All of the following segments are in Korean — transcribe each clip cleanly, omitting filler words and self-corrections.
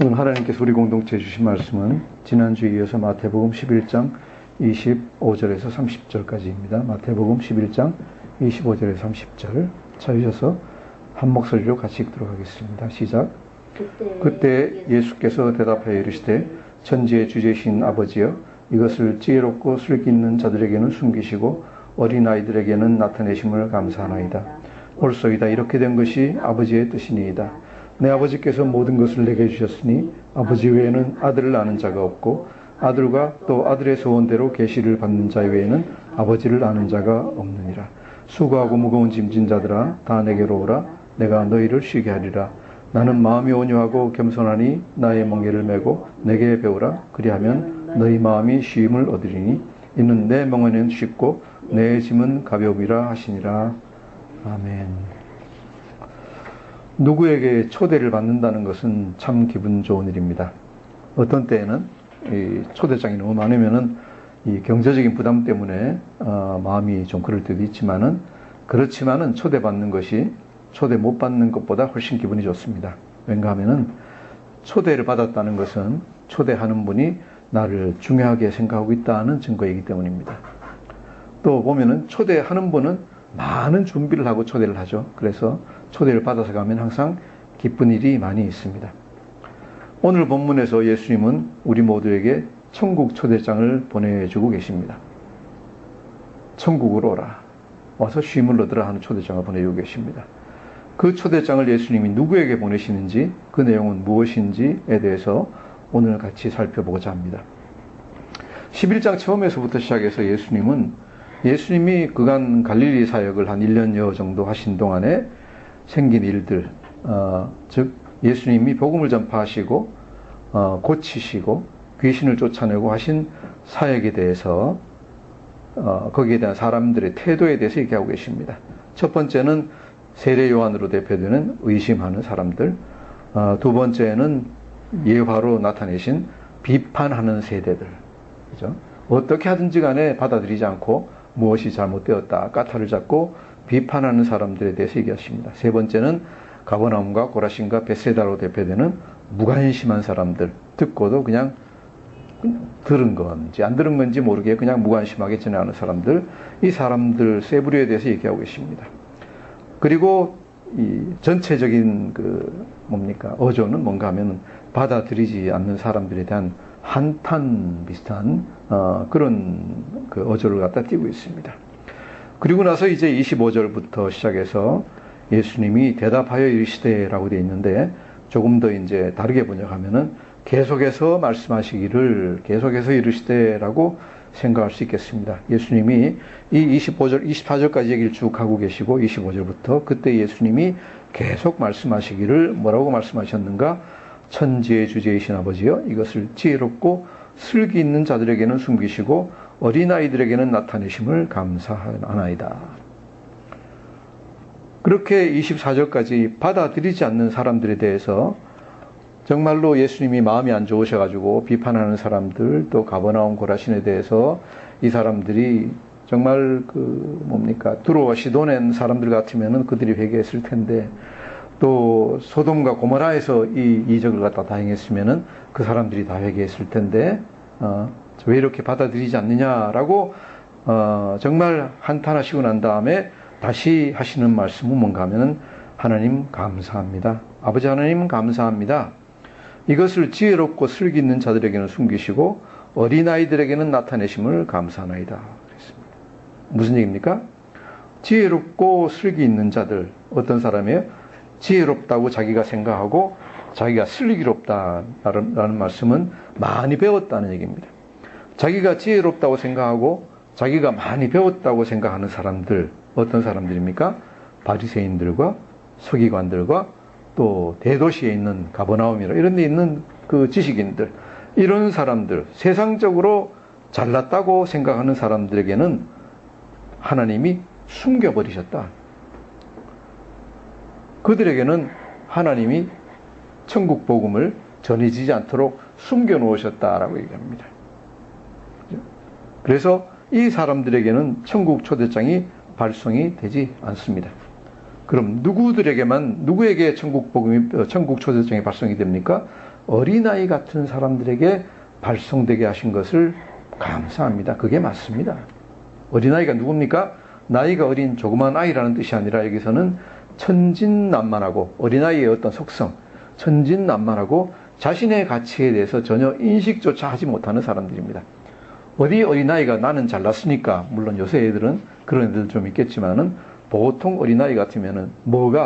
오늘 하나님께서 우리 공동체에 주신 말씀은 지난주에 이어서 마태복음 11장 25절에서 30절까지입니다. 마태복음 11장 25절에서 30절 찾으셔서 한 목소리로 같이 읽도록 하겠습니다. 시작. 그때 예수께서 대답하여 이르시되 천지의 주제신 아버지여, 이것을 지혜롭고 슬기 있는 자들에게는 숨기시고 어린아이들에게는 나타내심을 감사하나이다. 옳소이다. 이렇게 된 것이 아버지의 뜻이니이다. 내 아버지께서 모든 것을 내게 주셨으니 아버지 외에는 아들을 아는 자가 없고 아들과 또 아들의 소원대로 계시를 받는 자 외에는 아버지를 아는 자가 없느니라. 수고하고 무거운 짐진 자들아, 다 내게로 오라. 내가 너희를 쉬게 하리라. 나는 마음이 온유하고 겸손하니 나의 멍에를 메고 내게 배우라. 그리하면 너희 마음이 쉼을 얻으리니 이는 내 멍에는 쉽고 내 짐은 가벼움이라 하시니라. 아멘. 누구에게 초대를 받는다는 것은 참 기분 좋은 일입니다. 어떤 때에는 이 초대장이 너무 많으면은 이 경제적인 부담 때문에 마음이 좀 그럴 때도 있지만은, 그렇지만은 초대받는 것이 초대 못 받는 것보다 훨씬 기분이 좋습니다. 왠가 하면은 초대를 받았다는 것은 초대하는 분이 나를 중요하게 생각하고 있다는 증거이기 때문입니다. 또 보면은 초대하는 분은 많은 준비를 하고 초대를 하죠. 그래서 초대를 받아서 가면 항상 기쁜 일이 많이 있습니다. 오늘 본문에서 예수님은 우리 모두에게 천국 초대장을 보내주고 계십니다. 천국으로 오라. 와서 쉼을 얻으라 하는 초대장을 보내주고 계십니다. 그 초대장을 예수님이 누구에게 보내시는지, 그 내용은 무엇인지에 대해서 오늘 같이 살펴보고자 합니다. 11장 처음에서부터 시작해서 예수님이 그간 갈릴리 사역을 한 1년여 정도 하신 동안에 생긴 일들, 즉 예수님이 복음을 전파하시고 고치시고 귀신을 쫓아내고 하신 사역에 대해서, 거기에 대한 사람들의 태도에 대해서 얘기하고 계십니다. 첫 번째는 세례 요한으로 대표되는 의심하는 사람들, 두 번째는 예화로 나타내신 비판하는 세대들, 그죠? 어떻게 하든지 간에 받아들이지 않고 무엇이 잘못되었다 까타를 잡고 비판하는 사람들에 대해서 얘기하십니다. 세 번째는 가버나움과 고라신과 벳세다로 대표되는 무관심한 사람들, 듣고도 그냥 들은 건지 안 들은 건지 모르게 그냥 무관심하게 지나가는 사람들, 이 사람들 세 부류에 대해서 얘기하고 계십니다. 그리고 이 전체적인 어조는 뭔가 하면 받아들이지 않는 사람들에 대한 한탄 비슷한 그런 어조를 갖다 띄고 있습니다. 그리고 나서 이제 25절부터 시작해서 예수님이 대답하여 이르시되라고 되어 있는데, 조금 더 이제 다르게 번역하면은 계속해서 말씀하시기를, 계속해서 이르시되라고 생각할 수 있겠습니다. 예수님이 이 25절, 24절까지 얘기를 쭉 하고 계시고 25절부터 그때 예수님이 계속 말씀하시기를 뭐라고 말씀하셨는가? 천지의 주제이신 아버지여, 이것을 지혜롭고 슬기 있는 자들에게는 숨기시고 어린아이들에게는 나타내심을 감사하나이다. 그렇게 24절까지 받아들이지 않는 사람들에 대해서 정말로 예수님이 마음이 안 좋으셔가지고 비판하는 사람들, 또 가버나움 고라신에 대해서 이 사람들이 정말 두로와 시돈의 사람들 같으면은 그들이 회개했을 텐데, 또 소돔과 고모라에서 이 이적을 갖다 다 행했으면은 그 사람들이 다 회개했을 텐데 왜 이렇게 받아들이지 않느냐라고 정말 한탄하시고 난 다음에 다시 하시는 말씀은 뭔가 하면은, 하나님 감사합니다. 아버지 하나님 감사합니다. 이것을 지혜롭고 슬기 있는 자들에게는 숨기시고 어린아이들에게는 나타내심을 감사하나이다. 그랬습니다. 무슨 얘기입니까? 지혜롭고 슬기 있는 자들, 어떤 사람이에요? 지혜롭다고 자기가 생각하고 자기가 슬기롭다라는 말씀은 많이 배웠다는 얘기입니다. 자기가 지혜롭다고 생각하고 자기가 많이 배웠다고 생각하는 사람들, 어떤 사람들입니까? 바리새인들과 서기관들과 또 대도시에 있는 가버나움이라 이런 데 있는 그 지식인들, 이런 사람들, 세상적으로 잘났다고 생각하는 사람들에게는 하나님이 숨겨버리셨다. 그들에게는 하나님이 천국 복음을 전해지지 않도록 숨겨놓으셨다라고 얘기합니다. 그래서 이 사람들에게는 천국 초대장이 발송이 되지 않습니다. 그럼 누구에게 천국 초대장이 발송이 됩니까? 어린아이 같은 사람들에게 발송되게 하신 것을 감사합니다. 그게 맞습니다. 어린아이가 누굽니까? 나이가 어린 조그만 아이라는 뜻이 아니라 여기서는 천진난만하고 어린아이의 어떤 속성, 천진난만하고 자신의 가치에 대해서 전혀 인식조차 하지 못하는 사람들입니다. 어디 어린아이가 나는 잘났으니까, 물론 요새 애들은 그런 애들 좀 있겠지만은 보통 어린아이 같으면은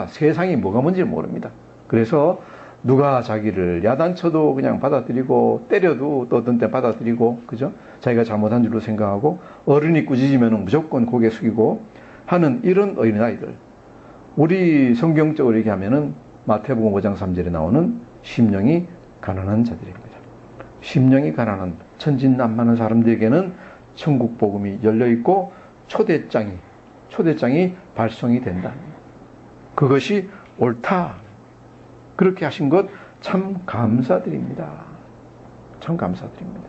세상이 뭐가 뭔지 모릅니다. 그래서 누가 자기를 야단쳐도 그냥 받아들이고, 때려도 또 어떤 때 받아들이고, 그죠? 자기가 잘못한 줄로 생각하고, 어른이 꾸짖으면 무조건 고개 숙이고 하는 이런 어린아이들. 우리 성경적으로 얘기하면은 마태복음 5장 3절에 나오는 심령이 가난한 자들입니다. 심령이 가난한 천진난만한 사람들에게는 천국 복음이 열려있고 초대장이 발송이 된다. 그것이 옳다. 그렇게 하신 것 참 감사드립니다. 참 감사드립니다.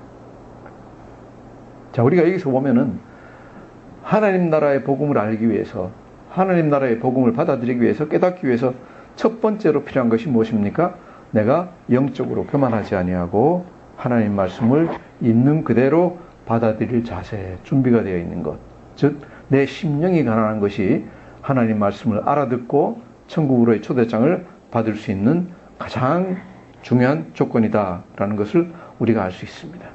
자, 우리가 여기서 보면은 하나님 나라의 복음을 알기 위해서, 하나님 나라의 복음을 받아들이기 위해서, 깨닫기 위해서 첫 번째로 필요한 것이 무엇입니까? 내가 영적으로 교만하지 아니하고 하나님 말씀을 있는 그대로 받아들일 자세, 준비가 되어 있는 것. 즉, 내 심령이 가난한 것이 하나님 말씀을 알아듣고 천국으로의 초대장을 받을 수 있는 가장 중요한 조건이다라는 것을 우리가 알 수 있습니다.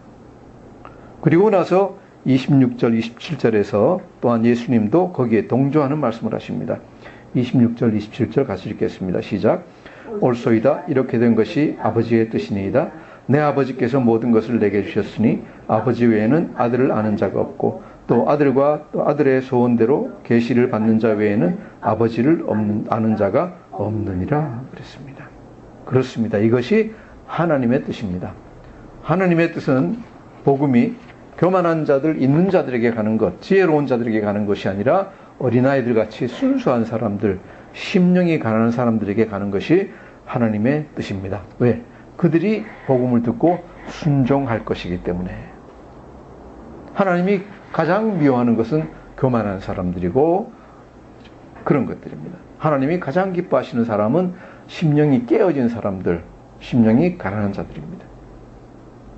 그리고 나서 26절, 27절에서 또한 예수님도 거기에 동조하는 말씀을 하십니다. 26절, 27절 같이 읽겠습니다. 시작. 옳소이다. 이렇게 된 것이 아버지의 뜻이니이다. 내 아버지께서 모든 것을 내게 주셨으니 아버지 외에는 아들을 아는 자가 없고 또 아들과 또 아들의 소원대로 계시를 받는 자 외에는 아버지를 아는 자가 없느니라 그랬습니다. 그렇습니다. 이것이 하나님의 뜻입니다. 하나님의 뜻은 복음이 교만한 자들, 있는 자들에게 가는 것, 지혜로운 자들에게 가는 것이 아니라 어린아이들 같이 순수한 사람들, 심령이 가난한 사람들에게 가는 것이 하나님의 뜻입니다. 왜? 그들이 복음을 듣고 순종할 것이기 때문에. 하나님이 가장 미워하는 것은 교만한 사람들이고 그런 것들입니다. 하나님이 가장 기뻐하시는 사람은 심령이 깨어진 사람들, 심령이 가난한 자들입니다.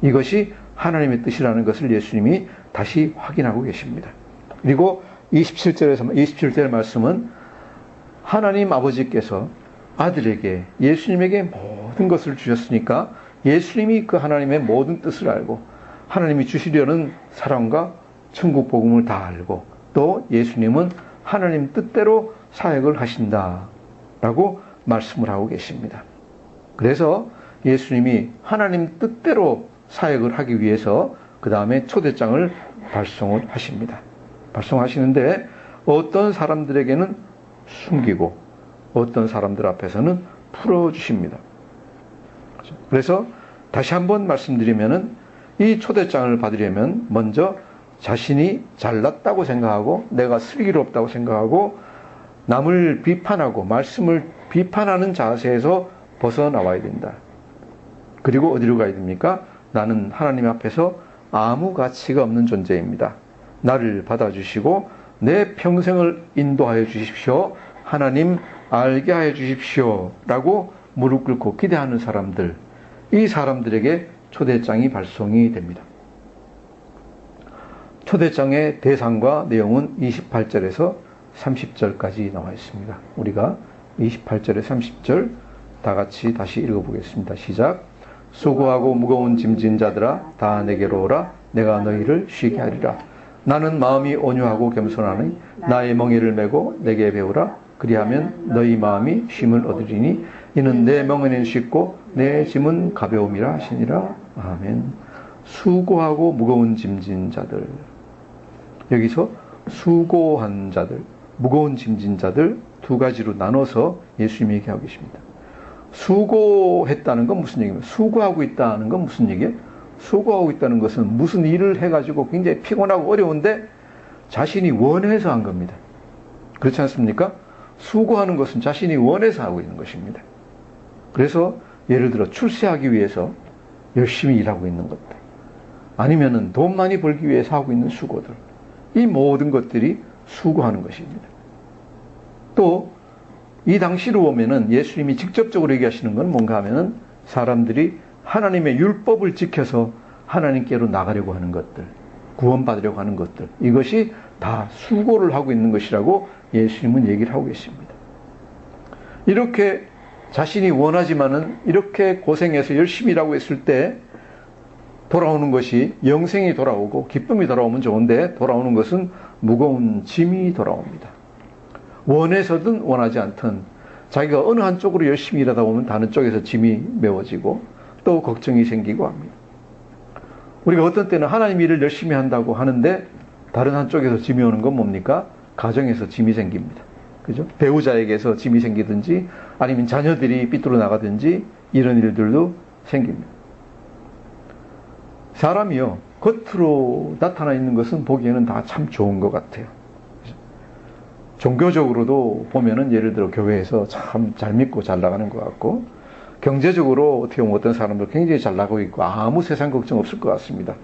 이것이 하나님의 뜻이라는 것을 예수님이 다시 확인하고 계십니다. 그리고 27절 말씀은 하나님 아버지께서 아들에게, 예수님에게 모든 것을 주셨으니까 예수님이 그 하나님의 모든 뜻을 알고 하나님이 주시려는 사랑과 천국 복음을 다 알고 또 예수님은 하나님 뜻대로 사역을 하신다라고 말씀을 하고 계십니다. 그래서 예수님이 하나님 뜻대로 사역을 하기 위해서 그 다음에 초대장을 발송을 하십니다. 발송하시는데 어떤 사람들에게는 숨기고 어떤 사람들 앞에서는 풀어주십니다. 그래서 다시 한번 말씀드리면은 이 초대장을 받으려면 먼저 자신이 잘났다고 생각하고 내가 슬기롭다고 생각하고 남을 비판하고 말씀을 비판하는 자세에서 벗어나와야 된다. 그리고 어디로 가야 됩니까? 나는 하나님 앞에서 아무 가치가 없는 존재입니다. 나를 받아주시고 내 평생을 인도하여 주십시오. 하나님 알게 하여 주십시오. 라고 무릎 꿇고 기대하는 사람들, 이 사람들에게 초대장이 발송이 됩니다. 초대장의 대상과 내용은 28절에서 30절까지 나와 있습니다. 우리가 28절에 30절 다 같이 다시 읽어보겠습니다. 시작. 수고하고 무거운 짐진 자들아 다 내게로 오라. 내가 너희를 쉬게 하리라. 나는 마음이 온유하고 겸손하니 나의 멍에를 메고 내게 배우라. 그리하면 너희 마음이 쉼을 얻으리니 이는 내 멍에는 쉽고 내 짐은 가벼움이라 하시니라. 아멘. 수고하고 무거운 짐진 자들. 여기서 수고한 자들, 무거운 짐진 자들 두 가지로 나눠서 예수님이 얘기하고 계십니다. 수고했다는 건 무슨 얘기입니까? 수고하고 있다는 건 무슨 얘기예요? 수고하고 있다는 것은 무슨 일을 해가지고 굉장히 피곤하고 어려운데 자신이 원해서 한 겁니다. 그렇지 않습니까? 수고하는 것은 자신이 원해서 하고 있는 것입니다. 그래서 예를 들어 출세하기 위해서 열심히 일하고 있는 것들, 아니면은 돈 많이 벌기 위해서 하고 있는 수고들, 이 모든 것들이 수고하는 것입니다. 또 이 당시로 보면은 예수님이 직접적으로 얘기하시는 건 뭔가 하면은 사람들이 하나님의 율법을 지켜서 하나님께로 나가려고 하는 것들, 구원받으려고 하는 것들, 이것이 다 수고를 하고 있는 것이라고 예수님은 얘기를 하고 계십니다. 이렇게 자신이 원하지만은 이렇게 고생해서 열심히 일하고 있을 때 돌아오는 것이 영생이 돌아오고 기쁨이 돌아오면 좋은데 돌아오는 것은 무거운 짐이 돌아옵니다. 원해서든 원하지 않든 자기가 어느 한쪽으로 열심히 일하다 보면 다른 쪽에서 짐이 메워지고 또 걱정이 생기고 합니다. 우리가 어떤 때는 하나님 일을 열심히 한다고 하는데 다른 한쪽에서 짐이 오는 건 뭡니까? 가정에서 짐이 생깁니다. 그죠? 배우자에게서 짐이 생기든지 아니면 자녀들이 삐뚤어 나가든지 이런 일들도 생깁니다. 사람이요, 겉으로 나타나 있는 것은 보기에는 다 참 좋은 것 같아요. 종교적으로도 보면은 예를 들어 교회에서 참 잘 믿고 잘 나가는 것 같고, 경제적으로 어떻게 보면 어떤 사람들 굉장히 잘 나가고 있고 아무 세상 걱정 없을 것 같습니다.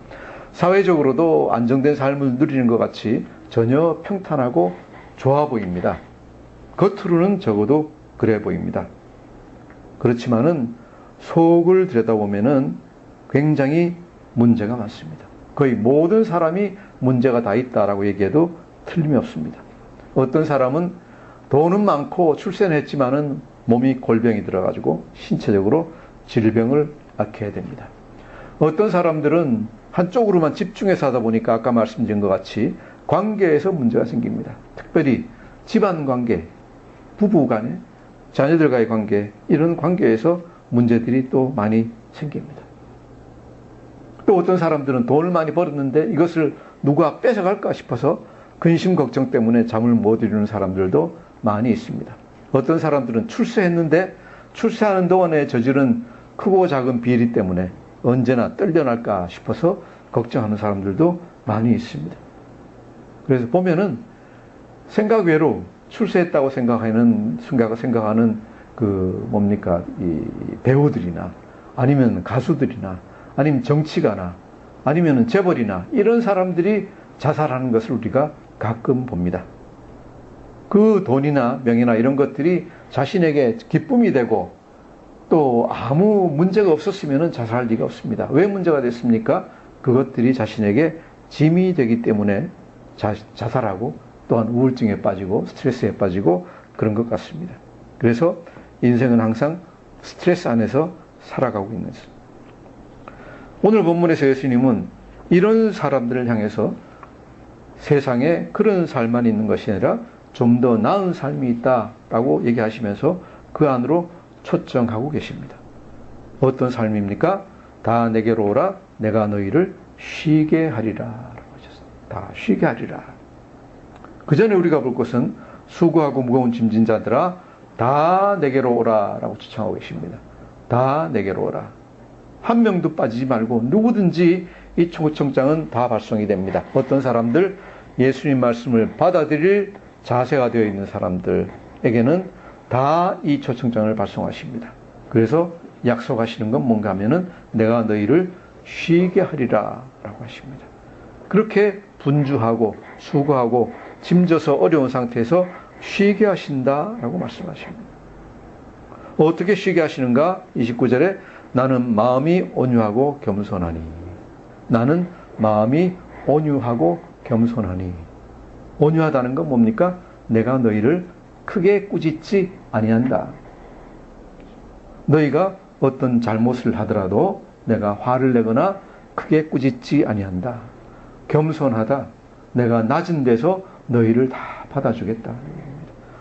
사회적으로도 안정된 삶을 누리는 것 같이 전혀 평탄하고 좋아 보입니다. 겉으로는 적어도 그래 보입니다. 그렇지만은 속을 들여다보면은 굉장히 문제가 많습니다. 거의 모든 사람이 문제가 다 있다라고 얘기해도 틀림이 없습니다. 어떤 사람은 돈은 많고 출세는 했지만은 몸이 골병이 들어가지고 신체적으로 질병을 앓게 됩니다. 어떤 사람들은 한쪽으로만 집중해서 하다 보니까 아까 말씀드린 것 같이 관계에서 문제가 생깁니다. 특별히 집안 관계, 부부 간에, 자녀들과의 관계, 이런 관계에서 문제들이 또 많이 생깁니다. 또 어떤 사람들은 돈을 많이 벌었는데 이것을 누가 뺏어갈까 싶어서 근심 걱정 때문에 잠을 못 이루는 사람들도 많이 있습니다. 어떤 사람들은 출세했는데 출세하는 동안에 저지른 크고 작은 비리 때문에 언제나 떨려날까 싶어서 걱정하는 사람들도 많이 있습니다. 그래서 보면은 생각 외로 출세했다고 생각하는 이 배우들이나 아니면 가수들이나 아니면 정치가나 아니면 재벌이나 이런 사람들이 자살하는 것을 우리가 가끔 봅니다. 그 돈이나 명예나 이런 것들이 자신에게 기쁨이 되고 또 아무 문제가 없었으면 자살할 리가 없습니다. 왜 문제가 됐습니까? 그것들이 자신에게 짐이 되기 때문에 자살하고 또한 우울증에 빠지고 스트레스에 빠지고 그런 것 같습니다. 그래서 인생은 항상 스트레스 안에서 살아가고 있는 것입니다. 오늘 본문에서 예수님은 이런 사람들을 향해서 세상에 그런 삶만 있는 것이 아니라 좀 더 나은 삶이 있다라고 얘기하시면서 그 안으로 초청하고 계십니다. 어떤 삶입니까? 다 내게로 오라, 내가 너희를 쉬게 하리라 라고 하셨습니다. 다 쉬게 하리라. 그 전에 우리가 볼 것은 수고하고 무거운 짐진 자들아 다 내게로 오라 라고 초청하고 계십니다. 다 내게로 오라. 한 명도 빠지지 말고 누구든지 이 초청장은 다 발송이 됩니다. 어떤 사람들, 예수님 말씀을 받아들일 자세가 되어 있는 사람들에게는 다 이 초청장을 발송하십니다. 그래서 약속하시는 건 뭔가 하면은 내가 너희를 쉬게 하리라 라고 하십니다. 그렇게 분주하고 수고하고 짐져서 어려운 상태에서 쉬게 하신다 라고 말씀하십니다. 어떻게 쉬게 하시는가? 29절에 나는 마음이 온유하고 겸손하니. 나는 마음이 온유하고 겸손하니. 온유하다는 건 뭡니까? 내가 너희를 크게 꾸짖지 아니한다. 너희가 어떤 잘못을 하더라도 내가 화를 내거나 크게 꾸짖지 아니한다. 겸손하다. 내가 낮은 데서 너희를 다 받아주겠다.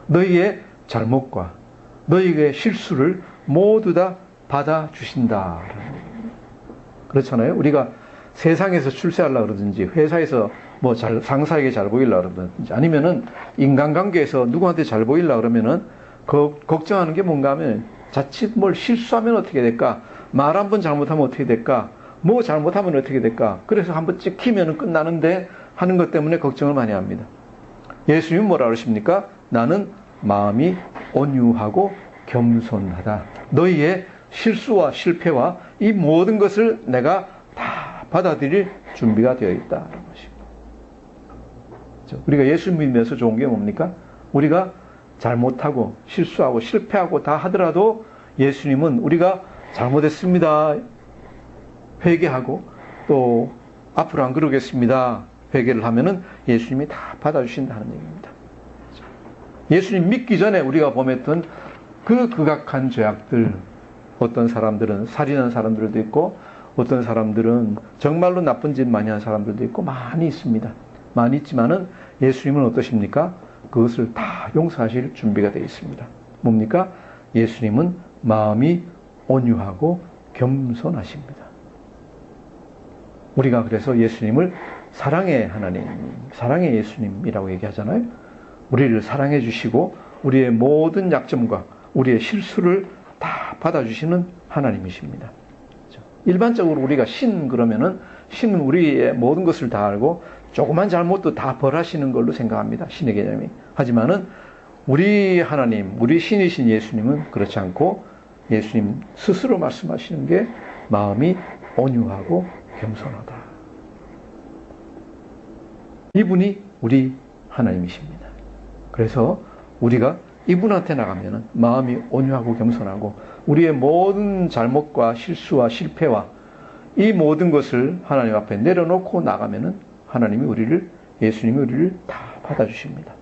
너희의 잘못과 너희의 실수를 모두 다 받아주신다. 그렇잖아요. 우리가 세상에서 출세하려고 그러든지 회사에서 상사에게 잘 보이려고 그러든지 아니면은 인간관계에서 누구한테 잘 보이려고 그러면은 걱정하는 게 뭔가 하면 자칫 뭘 실수하면 어떻게 될까? 말 한 번 잘못하면 어떻게 될까? 뭐 잘못하면 어떻게 될까? 그래서 한번 찍히면 끝나는데 하는 것 때문에 걱정을 많이 합니다. 예수님은 뭐라 그러십니까? 나는 마음이 온유하고 겸손하다. 너희의 실수와 실패와 이 모든 것을 내가 다 받아들일 준비가 되어 있다. 우리가 예수 믿으면서 좋은 게 뭡니까? 우리가 잘못하고 실수하고 실패하고 다 하더라도 예수님은 우리가 잘못했습니다. 회개하고 또 앞으로 안 그러겠습니다. 회개를 하면은 예수님이 다 받아주신다는 얘기입니다. 예수님 믿기 전에 우리가 범했던 그 극악한 죄악들, 어떤 사람들은 살인한 사람들도 있고 어떤 사람들은 정말로 나쁜 짓 많이 한 사람들도 있고 많이 있습니다. 많이 있지만은 예수님은 어떠십니까? 그것을 다 용서하실 준비가 되어 있습니다. 뭡니까? 예수님은 마음이 온유하고 겸손하십니다. 우리가 그래서 예수님을 사랑의 하나님, 사랑의 예수님이라고 얘기하잖아요. 우리를 사랑해 주시고 우리의 모든 약점과 우리의 실수를 다 받아주시는 하나님이십니다. 일반적으로 우리가 신 그러면은 신은 우리의 모든 것을 다 알고 조그만 잘못도 다 벌하시는 걸로 생각합니다. 신의 개념이. 하지만은 우리 하나님, 우리 신이신 예수님은 그렇지 않고 예수님 스스로 말씀하시는 게 마음이 온유하고 겸손하다. 이분이 우리 하나님이십니다. 그래서 우리가 이분한테 나가면은 마음이 온유하고 겸손하고 우리의 모든 잘못과 실수와 실패와 이 모든 것을 하나님 앞에 내려놓고 나가면은 하나님이 예수님이 우리를 다 받아주십니다.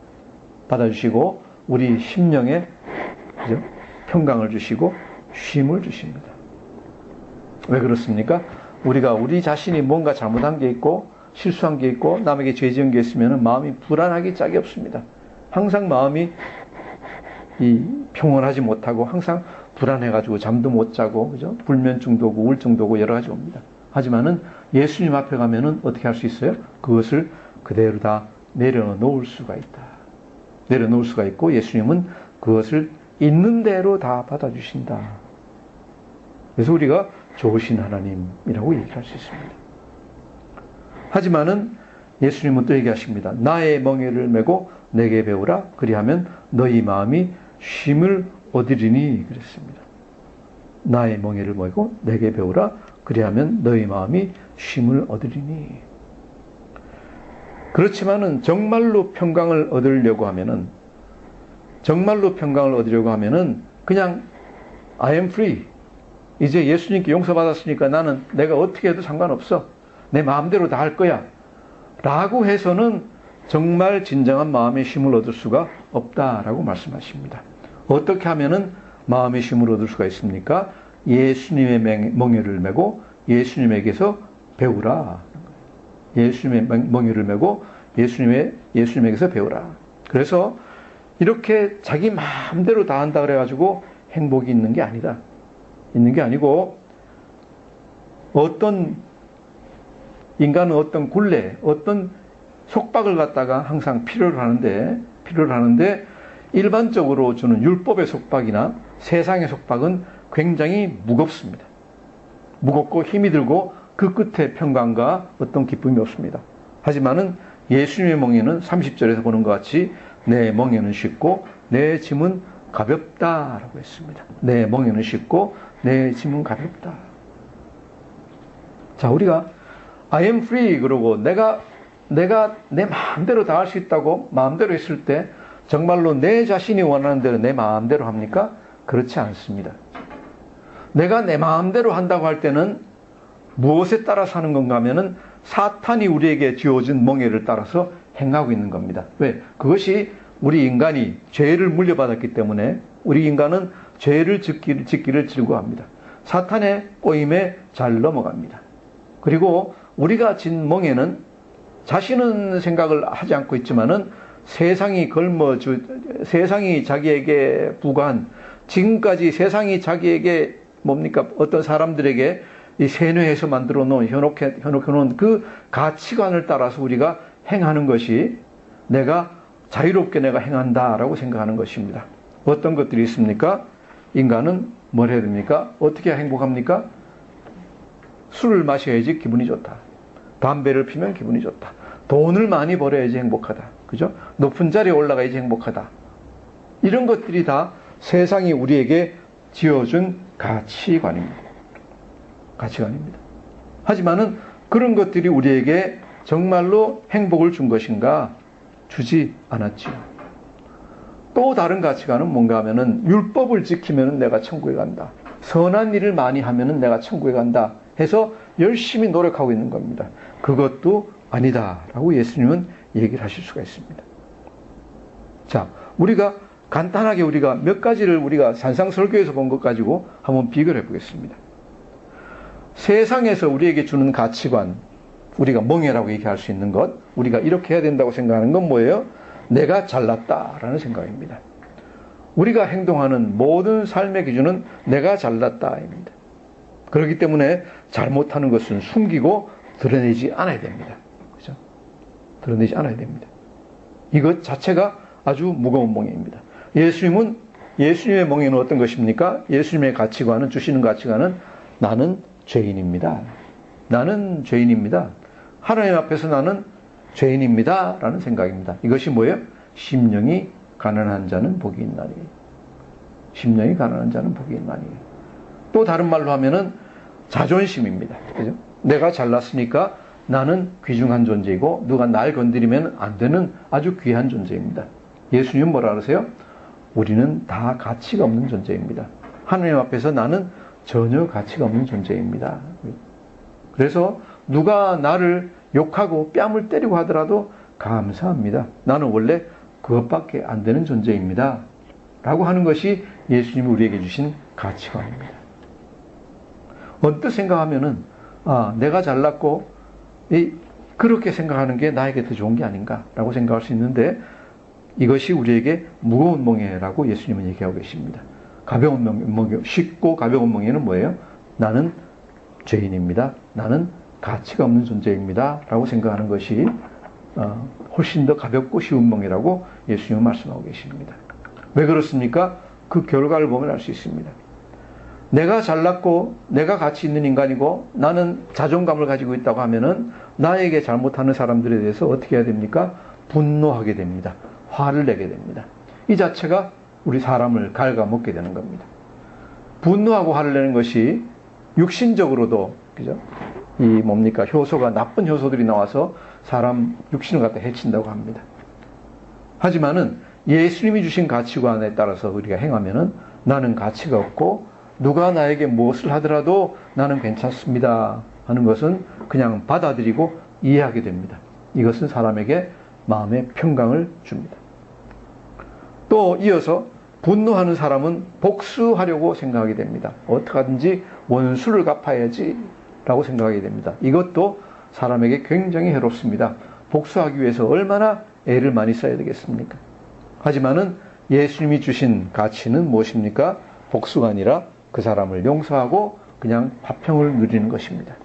받아주시고 우리 심령에 평강을 주시고 쉼을 주십니다. 왜 그렇습니까? 우리가 우리 자신이 뭔가 잘못한 게 있고 실수한 게 있고 남에게 죄 지은 게 있으면 마음이 불안하기 짝이 없습니다. 항상 마음이 평온하지 못하고 항상 불안해가지고 잠도 못 자고, 그죠? 불면증도 오고 우울증도 오고 여러 가지 옵니다. 하지만은 예수님 앞에 가면은 어떻게 할 수 있어요? 그것을 그대로 다 내려놓을 수가 있다. 내려놓을 수가 있고 예수님은 그것을 있는 대로 다 받아주신다. 그래서 우리가 좋으신 하나님이라고 얘기할 수 있습니다. 하지만은 예수님은 또 얘기하십니다. 나의 멍에를 메고 내게 배우라. 그리하면 너희 마음이 쉼을 얻으리니 그랬습니다. 나의 멍에를 메고 내게 배우라. 그리하면 너희 마음이 쉼을 얻으리니. 그렇지만은 정말로 평강을 얻으려고 하면은 그냥 I am free. 이제 예수님께 용서받았으니까 나는 내가 어떻게 해도 상관없어. 내 마음대로 다 할 거야. 라고 해서는 정말 진정한 마음의 쉼을 얻을 수가 없다라고 말씀하십니다. 어떻게 하면은 마음의 쉼을 얻을 수가 있습니까? 예수님의 멍에를 메고 예수님에게서 배우라. 예수님의 멍에를 메고 예수님에게서 배우라. 그래서 이렇게 자기 마음대로 다 한다 그래가지고 행복이 있는 게 아니다. 있는 게 아니고 인간은 어떤 굴레, 어떤 속박을 갖다가 항상 필요로 하는데 일반적으로 주는 율법의 속박이나 세상의 속박은 굉장히 무겁습니다. 무겁고 힘이 들고 그 끝에 평강과 어떤 기쁨이 없습니다. 하지만은 예수님의 멍에는 30절에서 보는 것 같이 내 멍에는 쉽고 내 짐은 가볍다라고 했습니다. 내 멍에는 쉽고 내 짐은 가볍다. 자, 우리가 I am free 그러고 내가 내 마음대로 다 할 수 있다고 마음대로 했을 때 정말로 내 자신이 원하는 대로 내 마음대로 합니까? 그렇지 않습니다. 내가 내 마음대로 한다고 할 때는 무엇에 따라서 하는 건가 하면은 사탄이 우리에게 쥐어준 멍에를 따라서 행하고 있는 겁니다. 왜? 그것이 우리 인간이 죄를 물려받았기 때문에 우리 인간은 죄를 짓기를 즐거워합니다. 사탄의 꼬임에 잘 넘어갑니다. 그리고 우리가 진 멍에는 자신은 생각을 하지 않고 있지만은 세상이 자기에게 부과한 지금까지 세상이 자기에게 어떤 사람들에게 이 세뇌해서 만들어 놓은 현혹해 놓은 그 가치관을 따라서 우리가 행하는 것이 내가 자유롭게 내가 행한다라고 생각하는 것입니다. 어떤 것들이 있습니까? 인간은 뭘 해야 됩니까? 어떻게 행복합니까? 술을 마셔야지 기분이 좋다. 담배를 피면 기분이 좋다. 돈을 많이 벌어야지 행복하다. 그죠? 높은 자리에 올라가야지 행복하다. 이런 것들이 다 세상이 우리에게 지어준 가치관입니다. 하지만은 그런 것들이 우리에게 정말로 행복을 준 것인가? 주지 않았지요. 또 다른 가치관은 뭔가 하면은 율법을 지키면은 내가 천국에 간다. 선한 일을 많이 하면은 내가 천국에 간다 해서 열심히 노력하고 있는 겁니다. 그것도 아니다라고 예수님은 얘기를 하실 수가 있습니다. 자, 우리가 간단하게 우리가 몇 가지를 우리가 산상설교에서 본 것 가지고 한번 비교를 해보겠습니다. 세상에서 우리에게 주는 가치관, 우리가 멍해라고 얘기할 수 있는 것, 우리가 이렇게 해야 된다고 생각하는 건 뭐예요? 내가 잘났다라는 생각입니다. 우리가 행동하는 모든 삶의 기준은 내가 잘났다입니다. 그렇기 때문에 잘못하는 것은 숨기고 드러내지 않아야 됩니다. 그죠? 드러내지 않아야 됩니다. 이것 자체가 아주 무거운 멍해입니다. 예수님의 멍해는 어떤 것입니까? 예수님의 가치관은, 주시는 가치관은 나는 죄인입니다. 나는 죄인입니다. 하나님 앞에서 나는 죄인입니다. 라는 생각입니다. 이것이 뭐예요? 심령이 가난한 자는 복이 있나니. 심령이 가난한 자는 복이 있나니. 또 다른 말로 하면은 자존심입니다. 그죠? 내가 잘났으니까 나는 귀중한 존재이고 누가 날 건드리면 안 되는 아주 귀한 존재입니다. 예수님은 뭐라 그러세요? 우리는 다 가치가 없는 존재입니다. 하나님 앞에서 나는 전혀 가치가 없는 존재입니다. 그래서 누가 나를 욕하고 뺨을 때리고 하더라도 감사합니다. 나는 원래 그것밖에 안 되는 존재입니다. 라고 하는 것이 예수님이 우리에게 주신 가치관입니다. 언뜻 생각하면은, 내가 잘났고, 그렇게 생각하는 게 나에게 더 좋은 게 아닌가라고 생각할 수 있는데, 이것이 우리에게 무거운 멍해라고 예수님은 얘기하고 계십니다. 가벼운 멍해, 쉽고 가벼운 멍해는 뭐예요? 나는 죄인입니다. 나는 가치가 없는 존재입니다. 라고 생각하는 것이 훨씬 더 가볍고 쉬운 멍해라고 예수님은 말씀하고 계십니다. 왜 그렇습니까? 그 결과를 보면 알 수 있습니다. 내가 잘났고 내가 가치 있는 인간이고 나는 자존감을 가지고 있다고 하면은 나에게 잘못하는 사람들에 대해서 어떻게 해야 됩니까? 분노하게 됩니다. 화를 내게 됩니다. 이 자체가 우리 사람을 갉아먹게 되는 겁니다. 분노하고 화를 내는 것이 육신적으로도, 그죠? 효소가, 나쁜 효소들이 나와서 사람 육신을 갖다 해친다고 합니다. 하지만은 예수님이 주신 가치관에 따라서 우리가 행하면은 나는 가치가 없고 누가 나에게 무엇을 하더라도 나는 괜찮습니다 하는 것은 그냥 받아들이고 이해하게 됩니다. 이것은 사람에게 마음의 평강을 줍니다. 또 이어서 분노하는 사람은 복수하려고 생각하게 됩니다. 어떻게 하든지 원수를 갚아야지 라고 생각하게 됩니다. 이것도 사람에게 굉장히 해롭습니다. 복수하기 위해서 얼마나 애를 많이 써야 되겠습니까? 하지만은 예수님이 주신 가치는 무엇입니까? 복수가 아니라 그 사람을 용서하고 그냥 화평을 누리는 것입니다.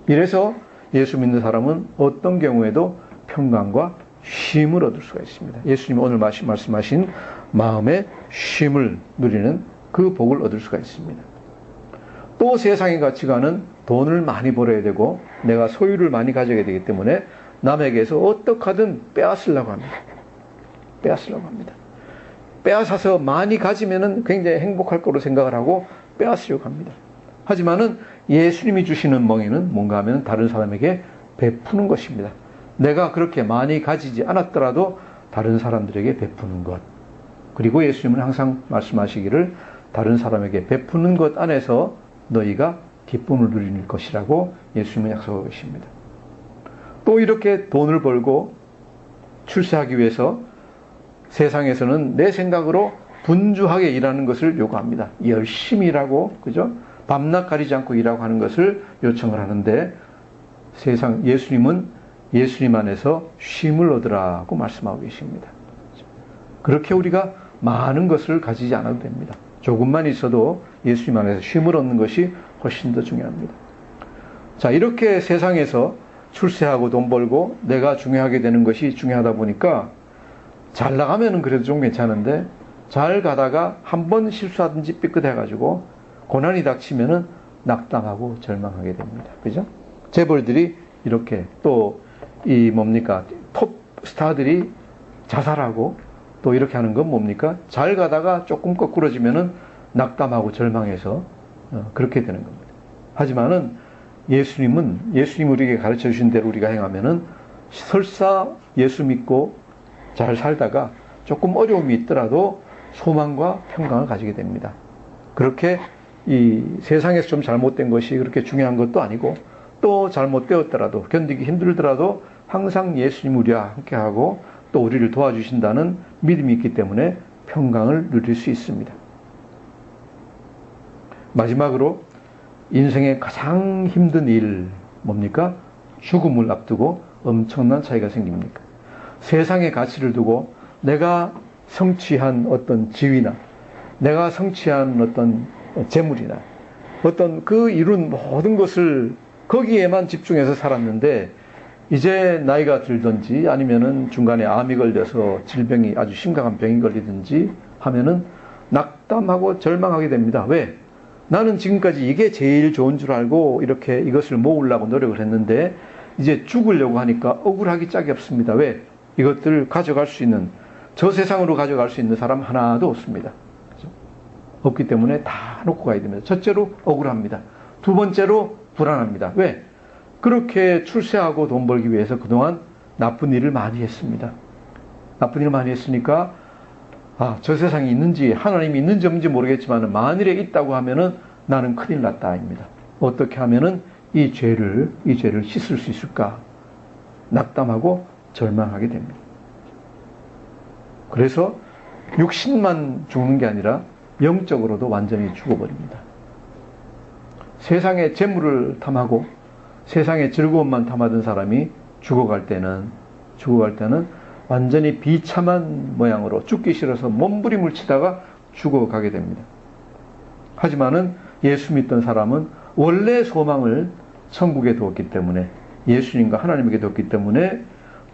이래서 예수 믿는 사람은 어떤 경우에도 평강과 쉼을 얻을 수가 있습니다. 예수님이 오늘 말씀하신 마음의 쉼을 누리는 그 복을 얻을 수가 있습니다. 또 세상의 가치관은 돈을 많이 벌어야 되고 내가 소유를 많이 가져야 되기 때문에 남에게서 어떻게 하든 빼앗으려고 합니다. 빼앗아서 많이 가지면은 굉장히 행복할 거로 생각을 하고 빼앗으려고 합니다. 하지만은 예수님이 주시는 멍에는 뭔가 하면 다른 사람에게 베푸는 것입니다. 내가 그렇게 많이 가지지 않았더라도 다른 사람들에게 베푸는 것. 그리고 예수님은 항상 말씀하시기를 다른 사람에게 베푸는 것 안에서 너희가 기쁨을 누릴 것이라고 예수님은 약속하고 계십니다. 또 이렇게 돈을 벌고 출세하기 위해서 세상에서는 내 생각으로 분주하게 일하는 것을 요구합니다. 열심히 일하고, 그죠? 밤낮 가리지 않고 일하고 하는 것을 요청을 하는데 예수님은 예수님 안에서 쉼을 얻으라고 말씀하고 계십니다. 그렇게 우리가 많은 것을 가지지 않아도 됩니다. 조금만 있어도 예수님 안에서 쉼을 얻는 것이 훨씬 더 중요합니다. 자, 이렇게 세상에서 출세하고 돈 벌고 내가 중요하게 되는 것이 중요하다 보니까 잘 나가면은 그래도 좀 괜찮은데 잘 가다가 한 번 실수하든지 삐끗해가지고 고난이 닥치면은 낙담하고 절망하게 됩니다. 그죠? 재벌들이 이렇게 또 톱 스타들이 자살하고 또 이렇게 하는 건 뭡니까? 잘 가다가 조금 거꾸러지면은 낙담하고 절망해서 그렇게 되는 겁니다. 하지만은 예수님이 우리에게 가르쳐 주신 대로 우리가 행하면은 설사 예수 믿고 잘 살다가 조금 어려움이 있더라도 소망과 평강을 가지게 됩니다. 그렇게 이 세상에서 좀 잘못된 것이 그렇게 중요한 것도 아니고 또 잘못되었더라도 견디기 힘들더라도 항상 예수님 우리와 함께하고 또 우리를 도와주신다는 믿음이 있기 때문에 평강을 누릴 수 있습니다. 마지막으로 인생의 가장 힘든 일 뭡니까? 죽음을 앞두고 엄청난 차이가 생깁니까? 세상의 가치를 두고 내가 성취한 어떤 지위나 내가 성취한 어떤 재물이나 어떤 그 이룬 모든 것을 거기에만 집중해서 살았는데 이제 나이가 들든지 아니면은 중간에 암이 걸려서 질병이 아주 심각한 병이 걸리든지 하면은 낙담하고 절망하게 됩니다. 왜? 나는 지금까지 이게 제일 좋은 줄 알고 이렇게 이것을 모으려고 노력을 했는데 이제 죽으려고 하니까 억울하기 짝이 없습니다. 왜? 이것들을 가져갈 수 있는 저 세상으로 가져갈 수 있는 사람 하나도 없습니다. 그렇죠? 없기 때문에 다 놓고 가야 됩니다. 첫째로 억울합니다. 두 번째로 불안합니다. 왜? 그렇게 출세하고 돈 벌기 위해서 그동안 나쁜 일을 많이 했습니다. 나쁜 일을 많이 했으니까 저 세상에 있는지 하나님이 있는지 없는지 모르겠지만 만일에 있다고 하면은 나는 큰일 났다입니다. 어떻게 하면은 이 죄를 씻을 수 있을까? 낙담하고 절망하게 됩니다. 그래서 육신만 죽는 게 아니라 영적으로도 완전히 죽어버립니다. 세상의 재물을 탐하고 세상의 즐거움만 탐하던 사람이 죽어갈 때는 완전히 비참한 모양으로 죽기 싫어서 몸부림을 치다가 죽어가게 됩니다. 하지만은 예수 믿던 사람은 원래 소망을 천국에 두었기 때문에 예수님과 하나님에게 두었기 때문에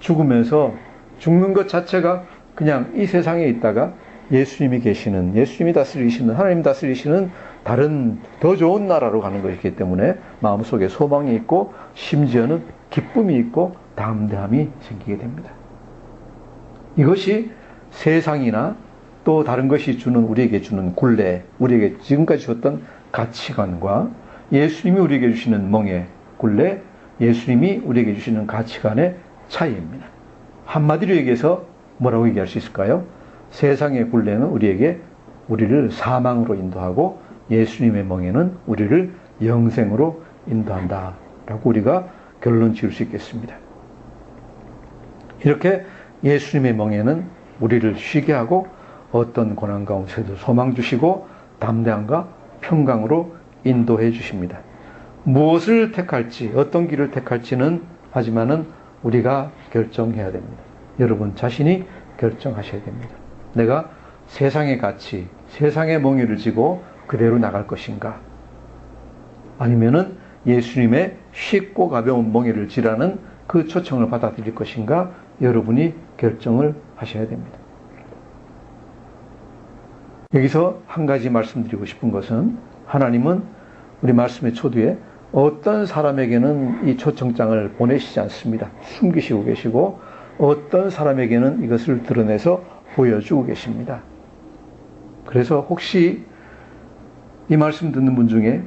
죽으면서 죽는 것 자체가 그냥 이 세상에 있다가 예수님이 계시는, 예수님이 다스리시는, 하나님 다스리시는 다른 더 좋은 나라로 가는 것이기 때문에 마음속에 소망이 있고 심지어는 기쁨이 있고 담대함이 생기게 됩니다. 이것이 세상이나 또 다른 것이 우리에게 주는 굴레, 우리에게 지금까지 줬던 가치관과 예수님이 우리에게 주시는 멍에 굴레, 예수님이 우리에게 주시는 가치관의 차이입니다. 한마디로 얘기해서 뭐라고 얘기할 수 있을까요? 세상의 굴레는 우리를 사망으로 인도하고 예수님의 멍에는 우리를 영생으로 인도한다 라고 우리가 결론 지을 수 있겠습니다. 이렇게 예수님의 멍에는 우리를 쉬게 하고 어떤 고난 가운데서도 소망 주시고 담대함과 평강으로 인도해 주십니다. 무엇을 택할지 어떤 길을 택할지는 하지만은 우리가 결정해야 됩니다. 여러분 자신이 결정하셔야 됩니다. 내가 세상의 가치, 세상의 멍에를 지고 그대로 나갈 것인가? 아니면은 예수님의 쉽고 가벼운 멍에를 지라는 그 초청을 받아들일 것인가? 여러분이 결정을 하셔야 됩니다. 여기서 한 가지 말씀드리고 싶은 것은 하나님은 우리 말씀의 초두에 어떤 사람에게는 이 초청장을 보내시지 않습니다. 숨기시고 계시고 어떤 사람에게는 이것을 드러내서 보여주고 계십니다. 그래서 혹시 이 말씀 듣는 분 중에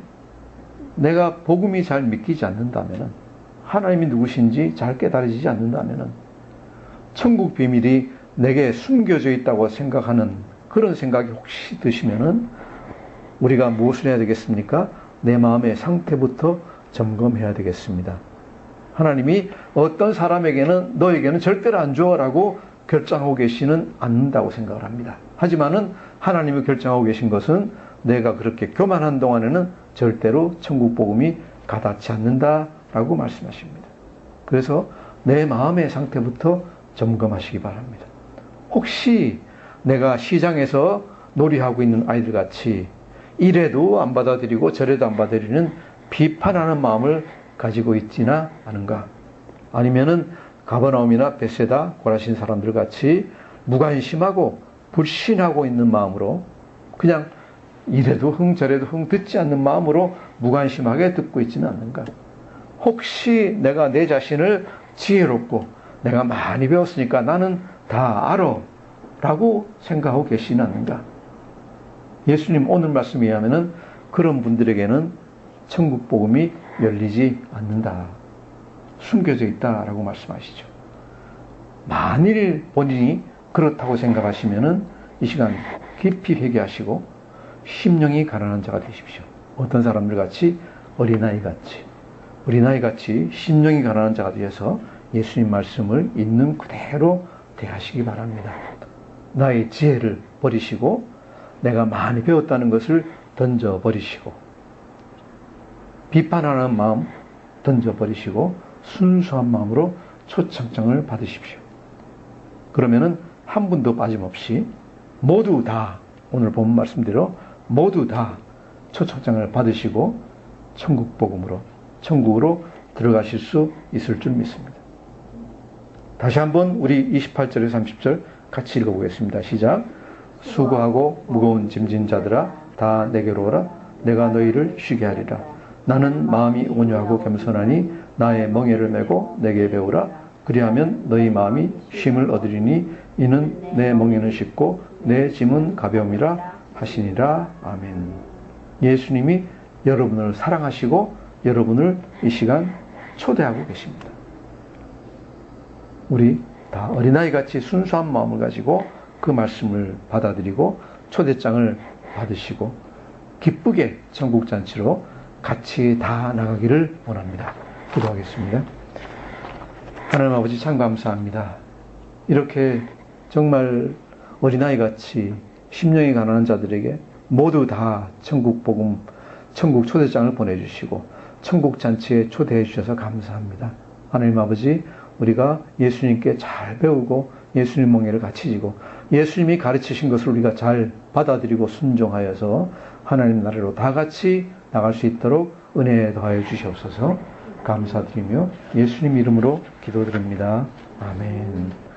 내가 복음이 잘 믿기지 않는다면, 하나님이 누구신지 잘 깨달아지지 않는다면, 천국 비밀이 내게 숨겨져 있다고 생각하는 그런 생각이 혹시 드시면은 우리가 무엇을 해야 되겠습니까? 내 마음의 상태부터 점검해야 되겠습니다. 하나님이 어떤 사람에게는 너에게는 절대로 안 줘라고 결정하고 계시는 않는다고 생각을 합니다. 하지만은 하나님이 결정하고 계신 것은 내가 그렇게 교만한 동안에는 절대로 천국 복음이 가닿지 않는다라고 말씀하십니다. 그래서 내 마음의 상태부터 점검하시기 바랍니다. 혹시 내가 시장에서 놀이하고 있는 아이들 같이 이래도 안 받아들이고 저래도 안 받아들이는 비판하는 마음을 가지고 있지나 않은가? 아니면은 가버나움이나 벳세다, 고라신 사람들 같이 무관심하고 불신하고 있는 마음으로 그냥 이래도 흥 저래도 흥 듣지 않는 마음으로 무관심하게 듣고 있지는 않는가? 혹시 내가 내 자신을 지혜롭고 내가 많이 배웠으니까 나는 다 알아 라고 생각하고 계시는 않는가? 예수님 오늘 말씀에 의하면 그런 분들에게는 천국 복음이 열리지 않는다, 숨겨져 있다라고 말씀하시죠. 만일 본인이 그렇다고 생각하시면은 이 시간 깊이 회개하시고 심령이 가난한 자가 되십시오. 어떤 사람들 같이? 어린아이 같이. 어린아이 같이 심령이 가난한 자가 되어서 예수님 말씀을 있는 그대로 대하시기 바랍니다. 나의 지혜를 버리시고 내가 많이 배웠다는 것을 던져버리시고 비판하는 마음 던져버리시고 순수한 마음으로 초청장을 받으십시오. 그러면은 한 분도 빠짐없이 모두 다 오늘 본 말씀대로 모두 다 초청장을 받으시고 천국 복음으로 천국으로 들어가실 수 있을 줄 믿습니다. 다시 한번 우리 28절에서 30절 같이 읽어보겠습니다. 시작. 수고하고 무거운 짐진 자들아 다 내게로 오라. 내가 너희를 쉬게 하리라. 나는 마음이 온유하고 겸손하니 나의 멍에를 메고 내게 배우라. 그리하면 너희 마음이 쉼을 얻으리니 이는 내 멍에는 쉽고 내 짐은 가벼움이라 하시니라. 아멘. 예수님이 여러분을 사랑하시고 여러분을 이 시간 초대하고 계십니다. 우리 다 어린아이같이 순수한 마음을 가지고 그 말씀을 받아들이고 초대장을 받으시고 기쁘게 천국잔치로 같이 다 나가기를 원합니다. 기도하겠습니다. 하나님 아버지 참 감사합니다. 이렇게 정말 어린아이같이 심령이 가난한 자들에게 모두 다 천국 복음, 천국 초대장을 보내주시고 천국 잔치에 초대해 주셔서 감사합니다. 하나님 아버지, 우리가 예수님께 잘 배우고 예수님 멍에를 같이 지고 예수님이 가르치신 것을 우리가 잘 받아들이고 순종하여서 하나님 나라로 다 같이 나갈 수 있도록 은혜 더하여 주시옵소서. 감사드리며 예수님 이름으로 기도드립니다. 아멘.